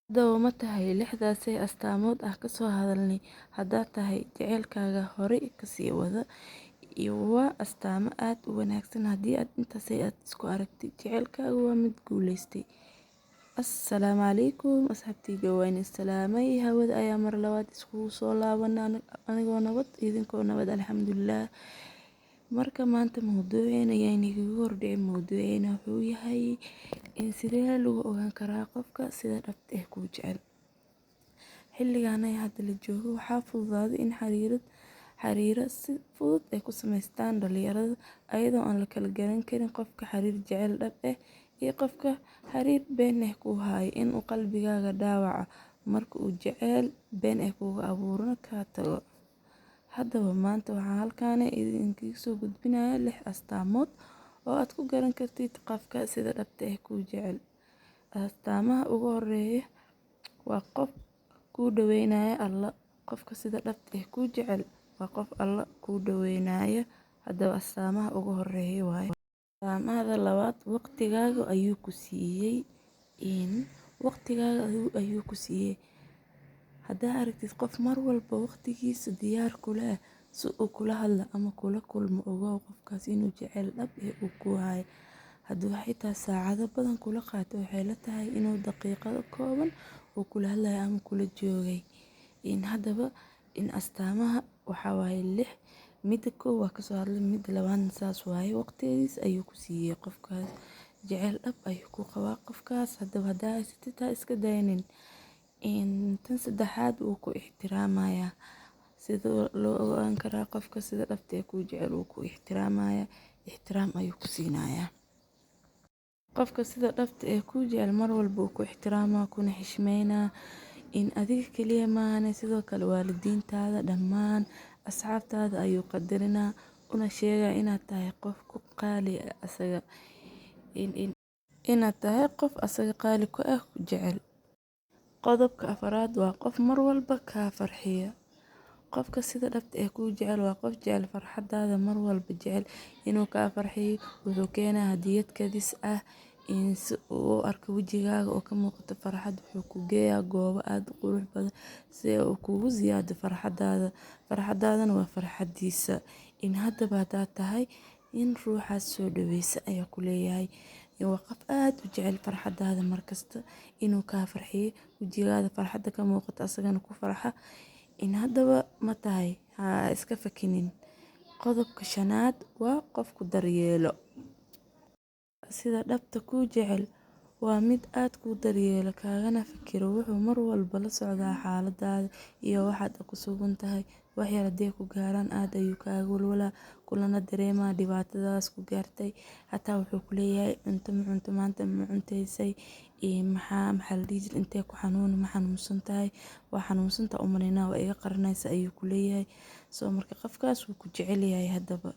Haddaba ma tahay lixdaasay astaamood ah ka soo hadalnay haddaad tahay jaceylkaaga horay ka sii wada iyo waa astaamo aad u wanaagsan haddii aad intaasay aad isku aragtid jaceylkaaga waa mid guuleystay. Assalaamu calaykum asxaabtayda waan salaamay hawada ayaa mar labaad iskugu soo laabanay anigoo nabad idinkoo nabad alxamdulillaah. Marka maanta mawduuceena ayaan igaga hordhicin mawduuceena wuxuu yahay in sidee lagu ogaan karaa qofka sida dhabta ah kuu jecel. Xilligan ay hadda la joogo waxaa fududaaday in xiriiro si fudud ay ku samaystaan dhalinyarada ayadoo aan la kala garan karin qofka xiriir jecel dhab ah iyo qofka xiriir been ah ku haya in uu qalbigaaga dhaawaca marka uu jecel been ah kugu abuurana ka tago. Haddaba maanta waxaan halkaan idinkaga soo gudbinayaa 6 astaamood oo aad ku garan kartid qofka sida dhabta ah kuu jecel. Astaamaha ugu horeeya waa qof kuu dhaweynaya Allah. Qofka sida dhabta ah kuu jecel waa qof Allah kuu dhaweynaya. Haddaba astaamaha ugu horeeya waaye. Astaamaha labaad waqtigaaga ayuu ku siiyay. Waqtigaaga ayuu ku siiyay. Haddaa aragtid qof mar walba waqtigiisa diyaar kula ah si uu kula hadla ama kula kulmo ogow qofkaas inuu jecel dhab ah uu ku hayo. Hadduu xitaa saacado badan kula qaato waxay la tahay inuu daqiiqado kooban uu kula hadlayo ama kula joogay. Haddaba astaamaha waxaa waaye 6 midda koow waa ka soo hadlay midda labaadna saas waaye waqtigiisa ayuu ku siiyay qofkaas jecel dhab ayuu ku qabaa qofkaas. Haddaba haddaa haysatid ha iska daynin. Tan saddexaad wuu ku ixtiraamayaa. Sida loo ogaan karaa qofka sida dhabta ah kuu jecel wuu ku ixtiraamayaa ixtiraam ayuu ku siinayaa. Qofka sida dhabta ah kuu jecel mar walba wuu ku ixtiraamaa kuna xishmeynaa adiga kaliya maahan sidoo kale waalidiintaada dhammaan asxaabtaada ayuu qadarinaa una sheegaa inaad tahay qof ku qaali ah asaga inaad tahay qof asaga qaali ku ah ku jecel. Qodobka afaraad waa qof mar walba kaa farxiya. Qofka sida dhabta ah kuu jecel waa qof jecel farxadaada mar walba jecel inuu kaa farxiyo wuxuu keenaa hadiyad kadis ah si uu arko wajigaaga oo ka muuqato farxad wuxuu ku geeyaa goobo aad u qurux badan si uu kugu ziyaado farxadaada. Farxadaadana waa farxadiisa. Haddaba haddaad tahay ruuxaas soo dhaweysa ayaa ku leeyahay waa qof aad u jecel farxadaada markasta inuu kaa farxiyo wajigaada farxadda ka muuqato asagana ku farxa. Haddaba ma tahay ha iska fakinin. Qodobka shanaad waa qofku daryeelo. Sida dhabta kuu jecel waa mid aad ku daryeelo kaagana fikiro wuxuu mar walba la socdaa xaaladaada iyo waxaad ku sugan tahay. Wax yar haday ku gaaraan aad ayuu kaaga walwalaa kulana dareemaa dhibaatadaas ku gaartay. Hataa wuxuu ku leeyahay cunto maanta ma cuntaysay maxaa la dhihi jiray intee ku xanuuni ma xanuunsantahay waa xanuunsantahay u maleynaa waa iga qarinaysa ayuu ku leeyahay. Soo marka qofkaas wuu ku jecel yahay. Haddaba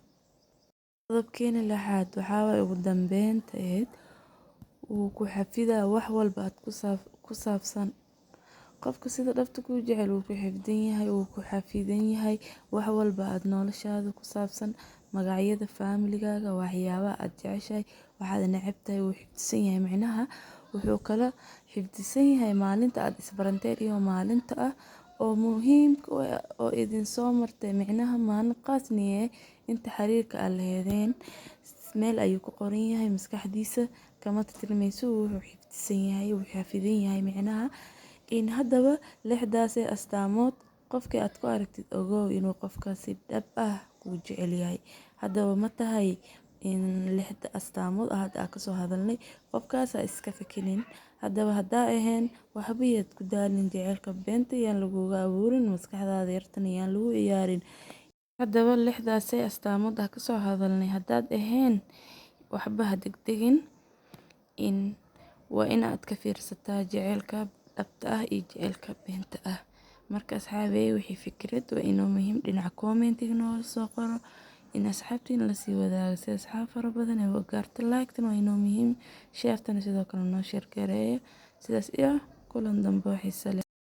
qodobkeena lixaad waxaa waaye ugu dambeynteed wuu ku xafidaa wax walba aad ku saabsan. Qofka sida dhabta kuu jecel wuu ku xifdan yahay wuu ku xafidan yahay wax walba aad noloshaada ku saabsan magacyada family gaaga waxyaabaha aad jeceshahay waxaad neceb tahay wuu xifdisan yahay micnaha wuxuu kala xifdisan yahay maalinta aad isbaranteen iyo maalinta ah oo muhiimka oo idin soo martay micnaha maalin qaasni ah inta xiriirka aad leedeen meel ayuu ku qoran yahay maskaxdiisa kama tirtirmayso wuxuu xifdisan yahay wuu xafidan yahay micnaha. Haddaba 6daasay astaamood qofkii aad ku aragtid ogow inuu qofkaasi dhab ah kuu jecel yahay. Haddaba ma tahay 6 astaamood aad ka soo hadalnay qofkaas ha iska fakinin. Haddaba haddaa ahayn waxba yaad ku daalin jaceylka beenta yaan laguga abuurin maskaxdaada yartan yaan lagu ciyaarin. Haddaba 6daasay astaamood ka soo hadalnay haddaad ahayn waxba ha degdegin waa inaad ka fiirsataa jaceylka dhabta ah iyo jaceylka beenta ah. Marka asxaabey wixii fikrad waa inoo muhiim dhinaca comment-iga noo soo qoro asxaabtiin la sii wadaago si asxaab fara badan ay u gaarto. Like-tan waa inoo muhiim share-tana sidoo kale noo share gareeyo sidaas iyo kulan dambe oo xiiso leh.